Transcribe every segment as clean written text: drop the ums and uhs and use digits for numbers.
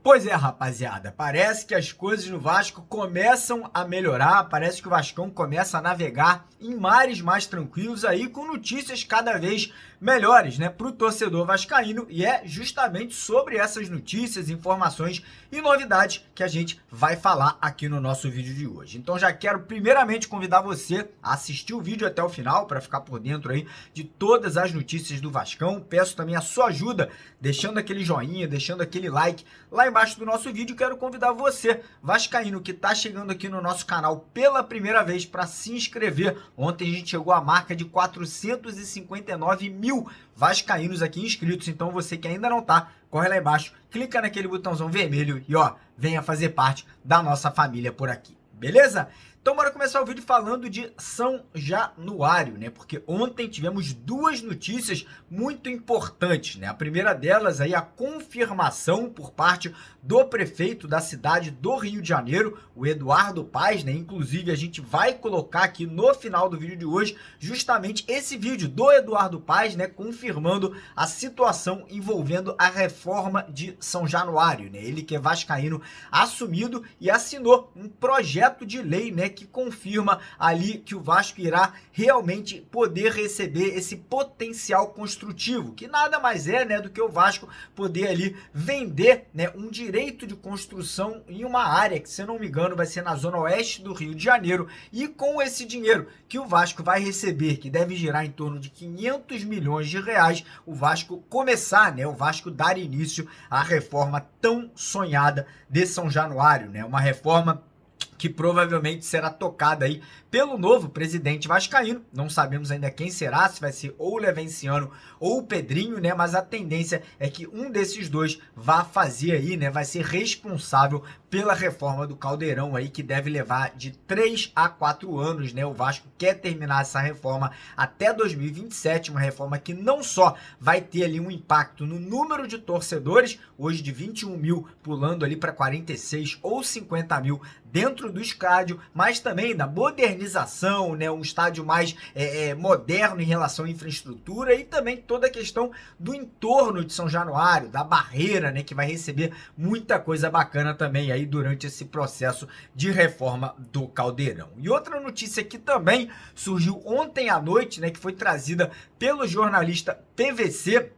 Pois é, rapaziada, parece que as coisas no Vasco começam a melhorar, parece que o Vascão começa a navegar em mares mais tranquilos aí, com notícias cada vez melhores, né, para o torcedor vascaíno, e é justamente sobre essas notícias, informações e novidades que a gente vai falar aqui no nosso vídeo de hoje. Então já quero primeiramente convidar você a assistir o vídeo até o final, para ficar por dentro aí de todas as notícias do Vascão. Peço também a sua ajuda, deixando aquele joinha, deixando aquele like lá embaixo do nosso vídeo. Quero convidar você, vascaíno, que está chegando aqui no nosso canal pela primeira vez, para se inscrever. Ontem a gente chegou à marca de 459 mil vascaínos aqui inscritos, então você que ainda não tá, corre lá embaixo, clica naquele botãozão vermelho e ó, venha fazer parte da nossa família por aqui, beleza? Então bora começar o vídeo falando de São Januário, né? Porque ontem tivemos duas notícias muito importantes, né? A primeira delas aí, a confirmação por parte do prefeito da cidade do Rio de Janeiro, o Eduardo Paes, né? Inclusive a gente vai colocar aqui no final do vídeo de hoje justamente esse vídeo do Eduardo Paes, né? Confirmando a situação envolvendo a reforma de São Januário, né? Ele que é vascaíno assumido e assinou um projeto de lei, né? Que confirma ali que o Vasco irá realmente poder receber esse potencial construtivo, que nada mais é, né, do que o Vasco poder ali vender, né, um direito de construção em uma área que, se eu não me engano, vai ser na zona oeste do Rio de Janeiro, e com esse dinheiro que o Vasco vai receber, que deve girar em torno de 500 milhões de reais, o Vasco começar, né, o Vasco dar início à reforma tão sonhada de São Januário, né, uma reforma que provavelmente será tocada aí pelo novo presidente vascaíno. Não sabemos ainda quem será, se vai ser ou o Levenciano ou o Pedrinho, né? Mas a tendência é que um desses dois vá fazer aí, né? Vai ser responsável pela reforma do Caldeirão aí, que deve levar de 3 a 4 anos, né? O Vasco quer terminar essa reforma até 2027, uma reforma que não só vai ter ali um impacto no número de torcedores, hoje de 21 mil pulando ali para 46 ou 50 mil dentro do estádio, mas também da modernização, né, um estádio mais moderno em relação à infraestrutura, e também toda a questão do entorno de São Januário, da barreira, né, que vai receber muita coisa bacana também aí durante esse processo de reforma do Caldeirão. E outra notícia que também surgiu ontem à noite, né, que foi trazida pelo jornalista PVC,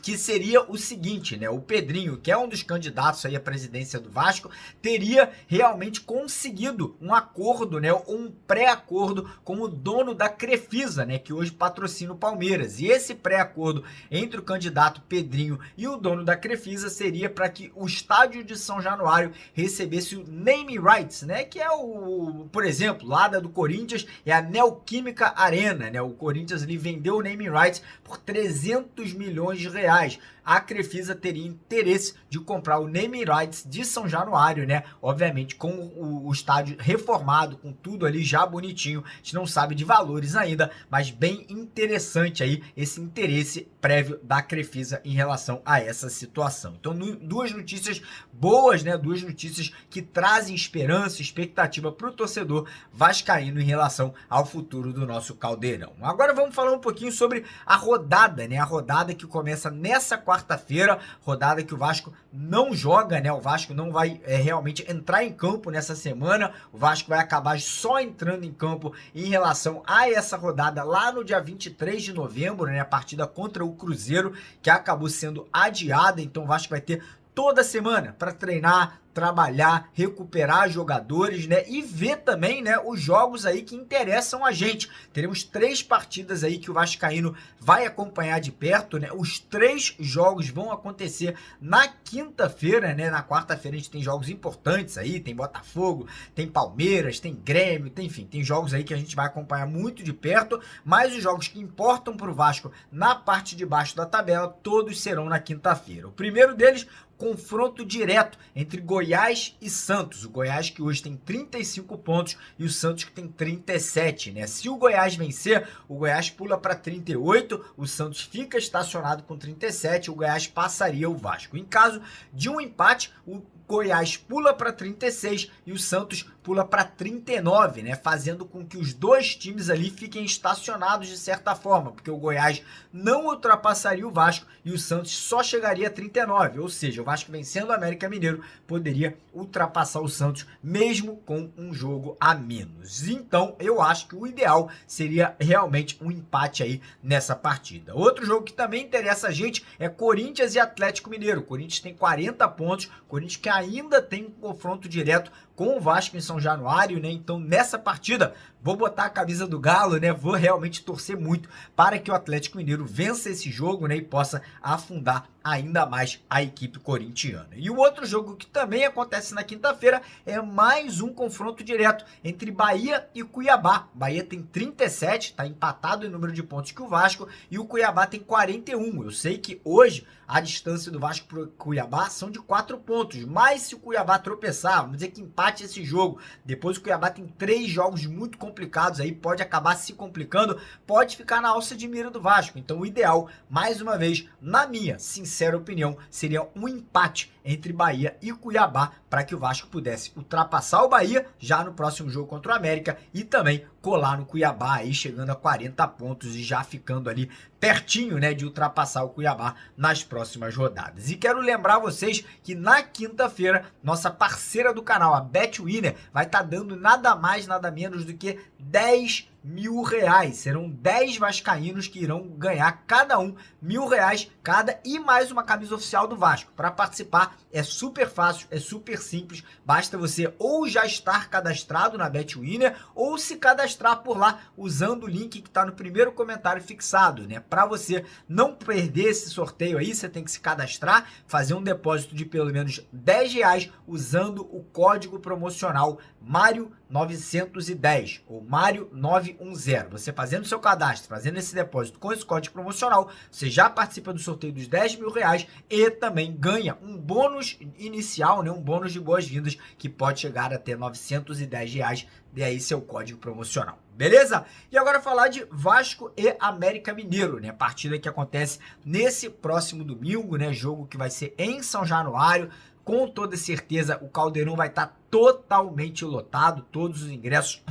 que seria o seguinte, né? O Pedrinho, que é um dos candidatos aí à presidência do Vasco, teria realmente conseguido um acordo, né? Um pré-acordo com o dono da Crefisa, né? Que hoje patrocina o Palmeiras. E esse pré-acordo entre o candidato Pedrinho e o dono da Crefisa seria para que o estádio de São Januário recebesse o name rights, né? Que é o, por exemplo, lá da do Corinthians é a Neoquímica Arena, né? O Corinthians ele vendeu o name rights por 300 milhões de reais. A Crefisa teria interesse de comprar o name rights de São Januário, né? Obviamente com o estádio reformado, com tudo ali já bonitinho. A gente não sabe de valores ainda, mas bem interessante aí esse interesse prévio da Crefisa em relação a essa situação. Então, duas notícias boas, né? Duas notícias que trazem esperança, expectativa para o torcedor vascaíno em relação ao futuro do nosso Caldeirão. Agora vamos falar um pouquinho sobre a rodada, né? A rodada que começa nessa quarta-feira, rodada que o Vasco não joga, né? O Vasco não vai realmente entrar em campo nessa semana. O Vasco vai acabar só entrando em campo em relação a essa rodada lá no dia 23 de novembro, né? A partida contra o Cruzeiro, que acabou sendo adiada. Então o Vasco vai ter toda semana para treinar, trabalhar, recuperar jogadores, né? E ver também, né, os jogos aí que interessam a gente. Teremos 3 partidas aí que o vascaíno vai acompanhar de perto, né? Os 3 jogos vão acontecer na quinta-feira, né? Na quarta-feira a gente tem jogos importantes aí, tem Botafogo, tem Palmeiras, tem Grêmio, enfim, tem jogos aí que a gente vai acompanhar muito de perto, mas os jogos que importam para o Vasco na parte de baixo da tabela, todos serão na quinta-feira. O primeiro deles, confronto direto entre Goiás e Santos. O Goiás que hoje tem 35 pontos e o Santos que tem 37, né? Se o Goiás vencer, o Goiás pula para 38, o Santos fica estacionado com 37, o Goiás passaria o Vasco. Em caso de um empate, o Goiás pula para 36 e o Santos pula para 39, né, fazendo com que os dois times ali fiquem estacionados de certa forma, porque o Goiás não ultrapassaria o Vasco e o Santos só chegaria a 39, ou seja, o Vasco vencendo o América Mineiro poderia ultrapassar o Santos mesmo com um jogo a menos. Então, eu acho que o ideal seria realmente um empate aí nessa partida. Outro jogo que também interessa a gente é Corinthians e Atlético Mineiro. O Corinthians tem 40 pontos, Corinthians que ainda tem um confronto direto com o Vasco em São Januário, né? Então, nessa partida, vou botar a camisa do Galo, né? Vou realmente torcer muito para que o Atlético Mineiro vença esse jogo, né? E possa afundar ainda mais a equipe corintiana. E o outro jogo que também acontece na quinta-feira é mais um confronto direto entre Bahia e Cuiabá. Bahia tem 37, está empatado em número de pontos que o Vasco, e o Cuiabá tem 41. Eu sei que hoje a distância do Vasco para o Cuiabá são de 4 pontos, mas se o Cuiabá tropeçar, vamos dizer que empate esse jogo, depois o Cuiabá tem 3 jogos muito complicados aí, pode acabar se complicando, pode ficar na alça de mira do Vasco. Então o ideal, mais uma vez, na minha sincera opinião, seria um empate entre Bahia e Cuiabá para que o Vasco pudesse ultrapassar o Bahia já no próximo jogo contra o América e também colar no Cuiabá aí chegando a 40 pontos e já ficando ali pertinho, né, de ultrapassar o Cuiabá nas próximas rodadas. E quero lembrar vocês que na quinta-feira nossa parceira do canal, a BetWinner, vai estar dando nada mais, nada menos do que 10 mil reais. Serão 10 vascaínos que irão ganhar cada um R$ 1.000 cada e mais uma camisa oficial do Vasco. Para participar é super fácil, é super simples, basta você ou já estar cadastrado na BetWinner ou se cadastrar por lá usando o link que está no primeiro comentário fixado, né? Para você não perder esse sorteio aí, você tem que se cadastrar, fazer um depósito de pelo menos R$ 10 usando o código promocional Mário910 ou Mário910. Você fazendo seu cadastro, fazendo esse depósito com esse código promocional, você já participa do sorteio dos R$ 10.000 e também ganha um bônus inicial, né? Um bônus de boas-vindas que pode chegar até R$ 910, e aí seu código promocional. Beleza? E agora falar de Vasco e América Mineiro, né? Partida que acontece nesse próximo domingo, né? Jogo que vai ser em São Januário. Com toda certeza o Caldeirão vai estar totalmente lotado, todos os ingressos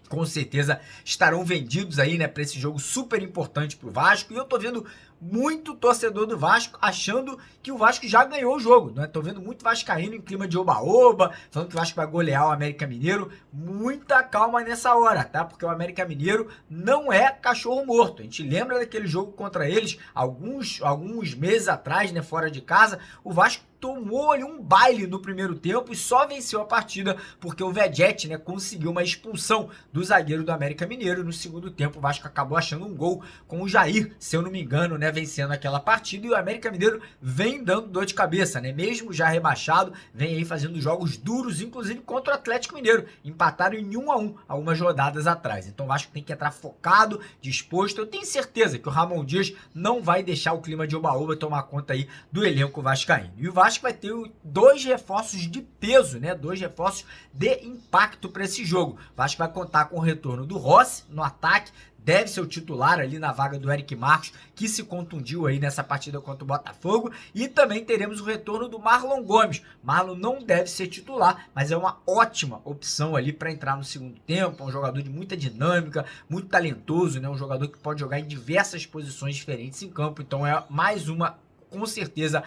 com certeza estarão vendidos aí, né, para esse jogo super importante pro Vasco. E eu tô vendo muito torcedor do Vasco achando que o Vasco já ganhou o jogo, né? Tô vendo muito vascaíno em clima de oba-oba, falando que o Vasco vai golear o América Mineiro. Muita calma nessa hora, tá? Porque o América Mineiro não é cachorro morto. A gente lembra daquele jogo contra eles alguns meses atrás, né, fora de casa. O Vasco tomou ali um baile no primeiro tempo e só venceu a partida porque o Vegetti, né, conseguiu uma expulsão do zagueiro do América Mineiro. No segundo tempo o Vasco acabou achando um gol com o Jair, se eu não me engano, né, vencendo aquela partida, e o América Mineiro vem dando dor de cabeça, né, mesmo já rebaixado, vem aí fazendo jogos duros, inclusive contra o Atlético Mineiro, empataram em 1-1 algumas rodadas atrás. Então o Vasco tem que entrar focado, disposto. Eu tenho certeza que o Ramon Dias não vai deixar o clima de oba-oba tomar conta aí do elenco vascaíno. E o Vasco vai ter 2 reforços de peso, né? 2 reforços de impacto para esse jogo. O Vasco vai contar com o retorno do Rossi no ataque, deve ser o titular ali na vaga do Eric Marcos, que se contundiu aí nessa partida contra o Botafogo, e também teremos o retorno do Marlon Gomes. Marlon não deve ser titular, mas é uma ótima opção ali para entrar no segundo tempo, é um jogador de muita dinâmica, muito talentoso, né? Um jogador que pode jogar em diversas posições diferentes em campo, então é mais uma, com certeza,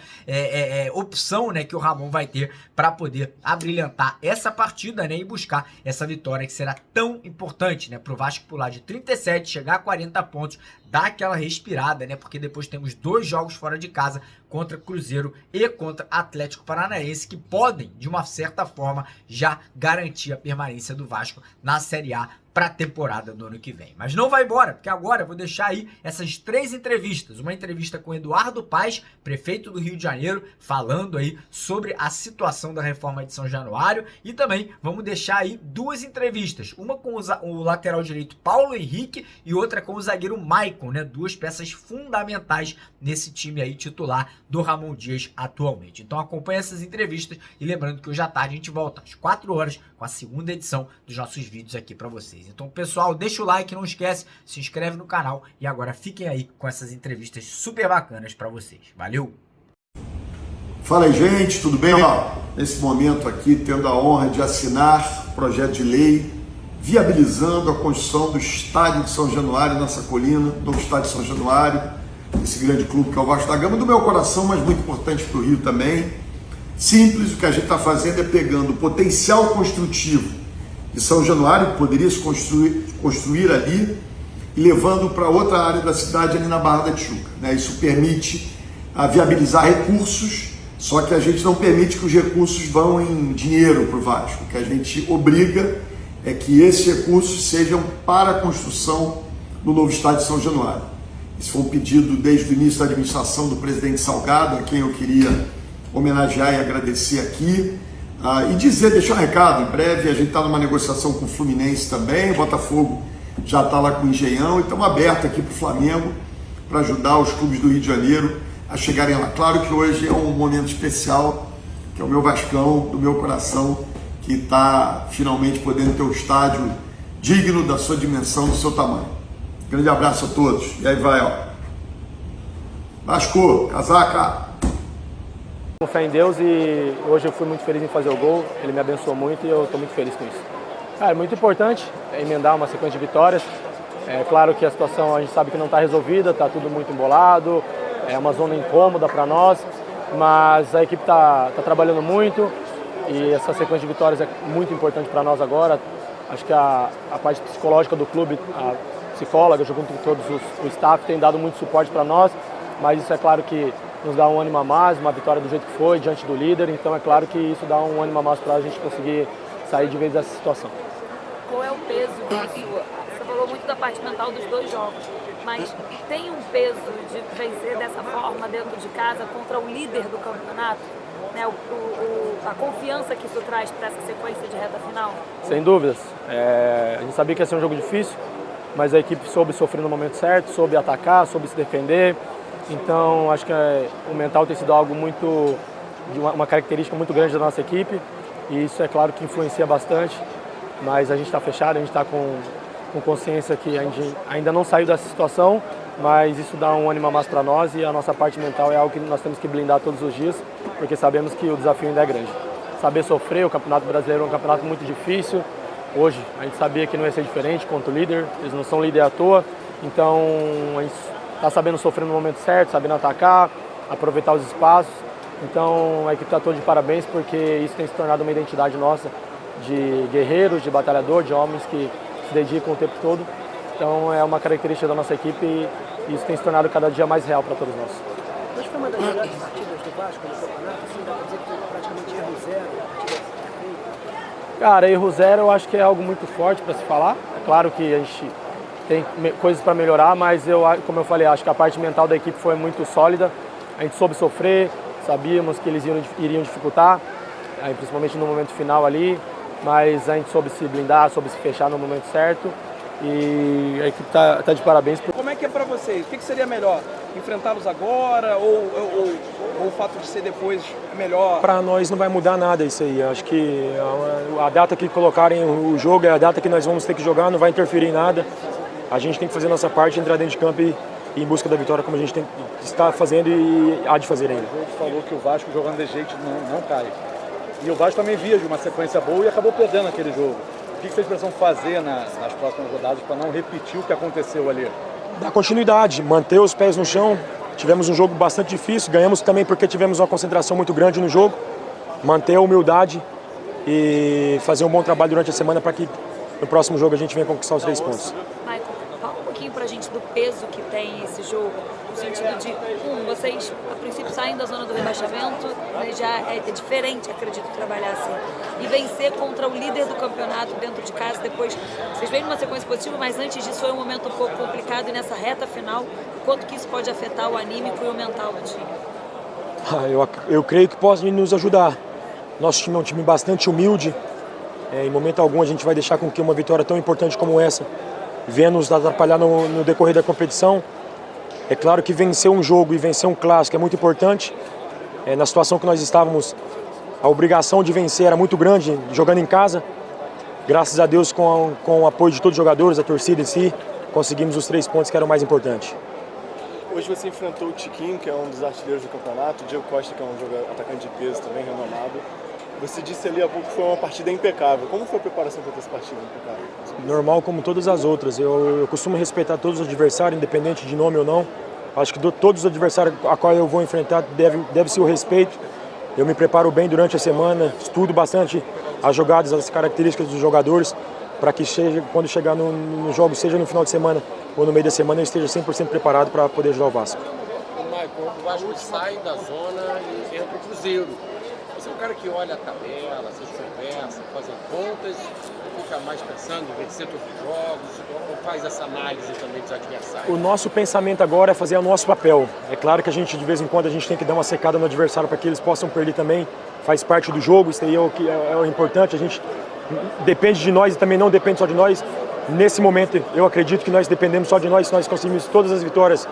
opção, né, que o Ramon vai ter para poder abrilhantar essa partida, né, e buscar essa vitória que será tão importante, né, para o Vasco pular de 37, chegar a 40 pontos, dar aquela respirada, né, porque depois temos 2 jogos fora de casa contra Cruzeiro e contra Atlético Paranaense, que podem, de uma certa forma, já garantir a permanência do Vasco na Série A para a temporada do ano que vem. Mas não vai embora, porque agora eu vou deixar aí essas 3 entrevistas. Uma entrevista com Eduardo Paes, prefeito do Rio de Janeiro, falando aí sobre a situação da reforma de São Januário, e também vamos deixar aí 2 entrevistas, uma com o lateral direito Paulo Henrique e outra com o zagueiro Maicon, né? 2 peças fundamentais nesse time aí titular do Ramon Dias atualmente. Então acompanha essas entrevistas e lembrando que hoje à tarde a gente volta às 4 horas com a segunda edição dos nossos vídeos aqui para vocês. Então, pessoal, deixa o like, não esquece, se inscreve no canal e agora fiquem aí com essas entrevistas super bacanas para vocês. Valeu! Fala aí, gente, tudo bem? Nesse momento aqui, tendo a honra de assinar o projeto de lei viabilizando a construção do estádio de São Januário, nossa colina, do estádio de São Januário, esse grande clube que é o Vasco da Gama, do meu coração, mas muito importante para o Rio também. Simples, o que a gente está fazendo é pegando o potencial construtivo de São Januário, que poderia se construir ali, e levando para outra área da cidade, ali na Barra da Tijuca. Isso permite viabilizar recursos, só que a gente não permite que os recursos vão em dinheiro para o Vasco. O que a gente obriga é que esses recursos sejam para a construção do novo estádio de São Januário. Esse foi um pedido desde o início da administração do presidente Salgado, a quem eu queria homenagear e agradecer aqui. E dizer, deixar um recado, em breve a gente está numa negociação com o Fluminense também, o Botafogo já está lá com o Engenhão, e estamos abertos aqui para o Flamengo para ajudar os clubes do Rio de Janeiro a chegarem lá. Claro que hoje é um momento especial, que é o meu Vascão, do meu coração, que está finalmente podendo ter um estádio digno da sua dimensão, do seu tamanho. Grande abraço a todos. E aí vai, ó. Vasco, casaca! Com fé em Deus, e hoje eu fui muito feliz em fazer o gol, ele me abençoou muito e eu estou muito feliz com isso. Cara, é muito importante emendar uma sequência de vitórias. É claro que a situação a gente sabe que não está resolvida, está tudo muito embolado, é uma zona incômoda para nós, mas a equipe está trabalhando muito e essa sequência de vitórias é muito importante para nós agora. Acho que a parte psicológica do clube, a psicóloga, junto com todos o staff, tem dado muito suporte para nós, mas isso é claro que nos dá um ânimo a mais, uma vitória do jeito que foi, diante do líder, então é claro que isso dá um ânimo a mais para a gente conseguir sair de vez dessa situação. Qual é o peso disso? Você falou muito da parte mental dos dois jogos, mas tem um peso de vencer dessa forma dentro de casa contra o líder do campeonato? Né? A confiança que isso traz para essa sequência de reta final? Sem dúvidas. A gente sabia que ia ser um jogo difícil, mas a equipe soube sofrer no momento certo, soube atacar, soube se defender. Então, acho que o mental tem sido algo muito, uma característica muito grande da nossa equipe, e isso é claro que influencia bastante, mas a gente está fechado, a gente está com consciência que a gente ainda não saiu dessa situação, mas isso dá um ânimo a mais para nós, e a nossa parte mental é algo que nós temos que blindar todos os dias, porque sabemos que o desafio ainda é grande. Saber sofrer, o Campeonato Brasileiro é um campeonato muito difícil, hoje a gente sabia que não ia ser diferente contra o líder, eles não são líder à toa, então a gente está sabendo sofrer no momento certo, sabendo atacar, aproveitar os espaços. Então a equipe está toda de parabéns, porque isso tem se tornado uma identidade nossa de guerreiros, de batalhador, de homens que se dedicam o tempo todo. Então é uma característica da nossa equipe e isso tem se tornado cada dia mais real para todos nós. Hoje foi uma das melhores partidas do Vasco no campeonato, assim, dá para dizer que foi praticamente erro zero, a partida perfeita. Cara, erro zero eu acho que é algo muito forte para se falar. É claro que a gente tem coisas para melhorar, mas como eu falei, acho que a parte mental da equipe foi muito sólida. A gente soube sofrer, sabíamos que eles iriam dificultar, principalmente no momento final ali, mas a gente soube se blindar, soube se fechar no momento certo e a equipe tá de parabéns. Como é que é para vocês? O que seria melhor? Enfrentá-los agora ou o fato de ser depois melhor? Para nós não vai mudar nada isso aí. Acho que a data que colocarem o jogo é a data que nós vamos ter que jogar, não vai interferir em nada. A gente tem que fazer a nossa parte, entrar dentro de campo e ir em busca da vitória, como a gente está fazendo e há de fazer ainda. A gente falou que o Vasco jogando desse jeito não cai. E o Vasco também via de uma sequência boa e acabou perdendo aquele jogo. O que vocês precisam fazer nas próximas rodadas para não repetir o que aconteceu ali? Dar continuidade, manter os pés no chão. Tivemos um jogo bastante difícil, ganhamos também porque tivemos uma concentração muito grande no jogo. Manter a humildade e fazer um bom trabalho durante a semana para que no próximo jogo a gente venha conquistar os 3 pontos. Michael, fala um pouquinho pra gente do peso que tem esse jogo, no sentido de, vocês a princípio saem da zona do rebaixamento, mas já é diferente, acredito, trabalhar assim. E vencer contra o líder do campeonato dentro de casa, depois vocês vêm numa sequência positiva, mas antes disso foi um momento um pouco complicado, e nessa reta final, quanto que isso pode afetar o anímico e o mental do time? Eu creio que pode nos ajudar. Nosso time é um time bastante humilde. Em momento algum a gente vai deixar com que uma vitória tão importante como essa venha nos atrapalhar no decorrer da competição. É claro que vencer um jogo e vencer um clássico é muito importante. Na situação que nós estávamos, a obrigação de vencer era muito grande, jogando em casa. Graças a Deus, com o apoio de todos os jogadores, a torcida em si, conseguimos os 3 pontos que eram o mais importante. Hoje você enfrentou o Tiquinho, que é um dos artilheiros do campeonato, o Diego Costa, que é um atacante de peso também, renomado. Você disse ali há pouco que foi uma partida impecável. Como foi a preparação para essa partida impecável? Normal como todas as outras. Eu costumo respeitar todos os adversários, independente de nome ou não. Acho que todos os adversários a qual eu vou enfrentar deve ser o respeito. Eu me preparo bem durante a semana, estudo bastante as jogadas, as características dos jogadores, para que quando chegar no jogo, seja no final de semana ou no meio da semana, eu esteja 100% preparado para poder ajudar o Vasco. O Vasco sai da zona e entra o Cruzeiro. Você é um cara que olha a tabela, vocês conversam, fazem contas, fica mais pensando em vencer todos os jogos, ou faz essa análise também dos adversários? O nosso pensamento agora é fazer o nosso papel. É claro que a gente, de vez em quando, a gente tem que dar uma secada no adversário para que eles possam perder também. Faz parte do jogo, isso aí é o importante. A gente depende de nós e também não depende só de nós. Nesse momento, eu acredito que nós dependemos só de nós. Se nós conseguirmos todas as vitórias,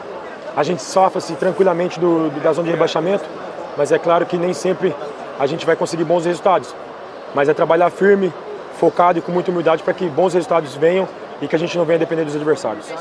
a gente safra-se tranquilamente da zona de rebaixamento. Mas é claro que nem sempre a gente vai conseguir bons resultados. Mas é trabalhar firme, focado e com muita humildade para que bons resultados venham e que a gente não venha depender dos adversários.